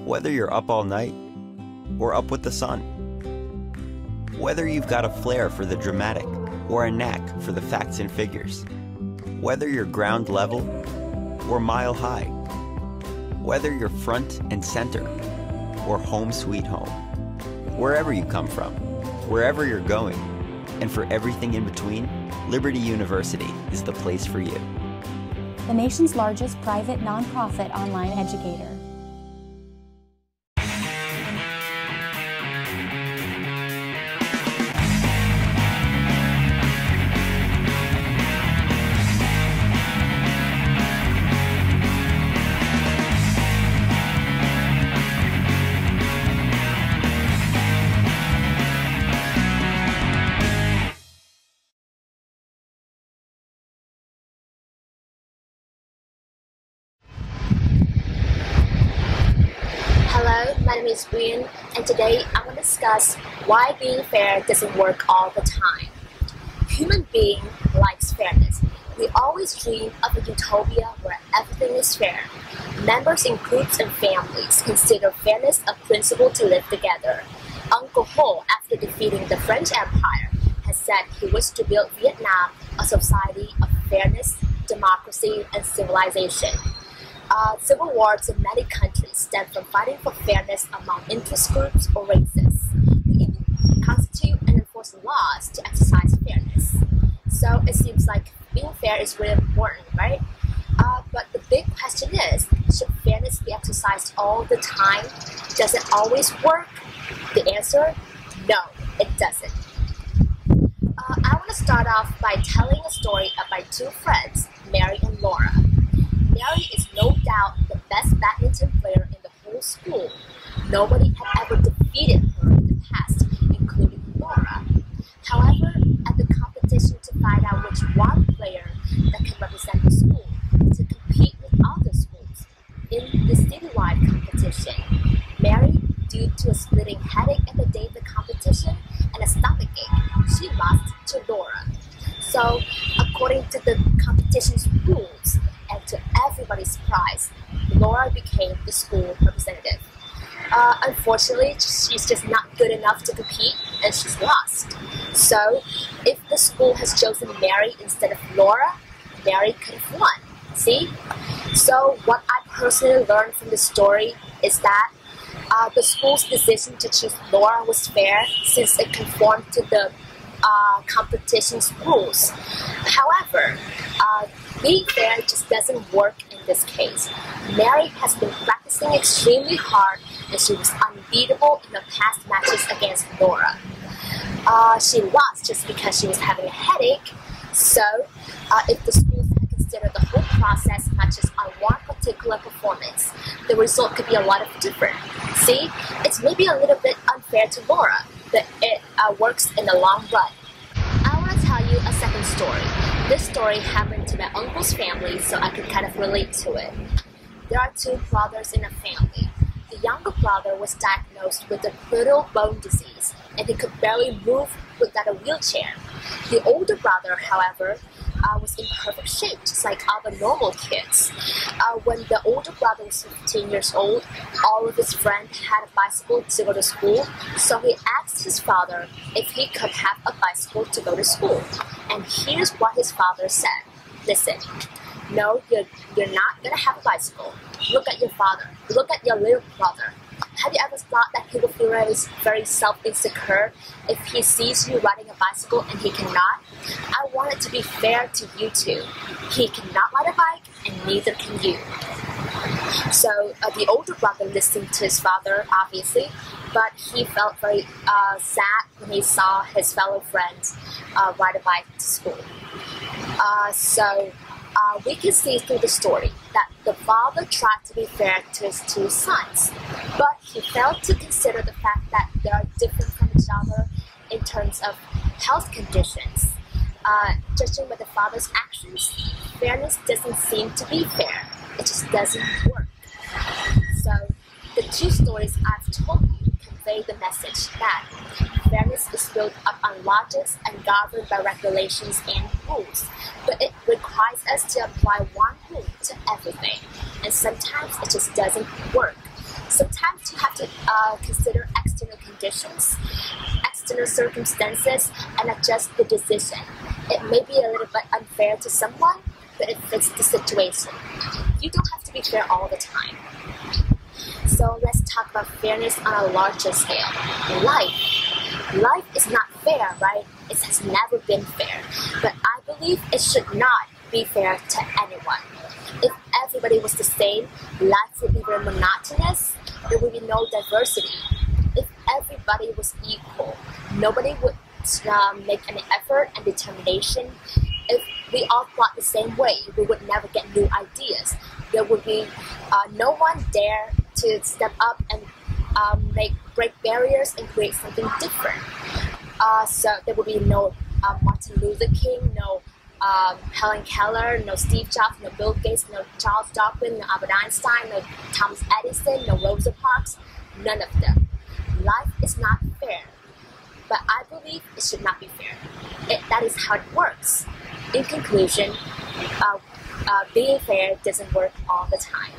Whether you're up all night or up with the sun. Whether you've got a flair for the dramatic or a knack for the facts and figures. Whether you're ground level or mile high. Whether you're front and center or home sweet home. Wherever you come from, wherever you're going, and for everything in between, Liberty University is the place for you. The nation's largest private nonprofit online educator. My name is Uyen, and today I want to discuss why being fair doesn't work all the time. Human being likes fairness. We always dream of a utopia where everything is fair. Members in groups and families consider fairness a principle to live together. Uncle Ho, after defeating the French Empire, has said he wished to build Vietnam a society of fairness, democracy, and civilization. Civil wars in many countries stem from fighting for fairness among interest groups or races. We even constitute and enforce laws to exercise fairness. So it seems like being fair is really important, right? But the big question is, should fairness be exercised all the time? Does it always work? The answer, no, it doesn't. I want to start off by telling a story of my two friends, Mary and Laura. Mary is no doubt the best badminton player in the whole school. Nobody had ever defeated her in the past, including Laura. However, at the competition to find out which one player that can represent the school to compete with other schools in the citywide competition, Mary, due to a splitting headache at the day of the competition and a stomachache, she lost to Laura. So, according to the competition's rules, and to everybody's surprise, Laura became the school representative. Unfortunately, she's just not good enough to compete, and she's lost. So, if the school has chosen Mary instead of Laura, Mary could have won. See? So, what I personally learned from this story is that the school's decision to choose Laura was fair since it conformed to the competition's rules. However, being fair just doesn't work in this case. Mary has been practicing extremely hard and she was unbeatable in the past matches against Laura. She lost just because she was having a headache. So, if the schools had considered the whole process, not just on one particular performance, the result could be a lot of different. See, it's maybe a little bit unfair to Laura, but it works in the long run. I want to tell you a second story. This story happened to my uncle's family, so I could kind of relate to it. There are two brothers in a family. The younger brother was diagnosed with a brittle bone disease, and he could barely move without a wheelchair. The older brother, however, was in perfect shape, just like other normal kids. When the older brother was 15 years old, all of his friends had a bicycle to go to school, so he asked his father if he could have a bicycle to go to school. And here's what his father said. Listen, no, you're not going to have a bicycle. Look at your father. Look at your little brother. Have you ever thought that he will feel very self-insecure if he sees you riding a bicycle and he cannot? I want it to be fair to you too. He cannot ride a bike and neither can you. So the older brother listened to his father, obviously, but he felt very sad when he saw his fellow friends ride a bike to school. We can see through the story that the father tried to be fair to his two sons, but he failed to consider the fact that they are different from each other in terms of health conditions. Judging by the father's actions, fairness doesn't seem to be fair. It just doesn't work. So the two stories I've told you convey the message that fairness is built up on logics and governed by regulations and rules, but it requires us to apply one rule to everything, and sometimes it just doesn't work. Sometimes you have to consider external conditions, external circumstances, and adjust the decision. It may be a little bit unfair to someone, but it fits the situation. You don't have to be fair all the time. So let's talk about fairness on a larger scale. Life is not fair, right? It has never been fair. But I believe it should not be fair to anyone. If everybody was the same, life would be very monotonous. There would be no diversity. If everybody was equal, nobody would make any effort and determination. If we all thought the same way, we would never get new ideas. There would be no one dare to step up and break barriers and create something different. So there would be no Martin Luther King, no Helen Keller, no Steve Jobs, no Bill Gates, no Charles Darwin, no Albert Einstein, no Thomas Edison, no Rosa Parks, none of them. Life is not fair, but I believe it should not be fair. That is how it works. In conclusion, being fair doesn't work all the time.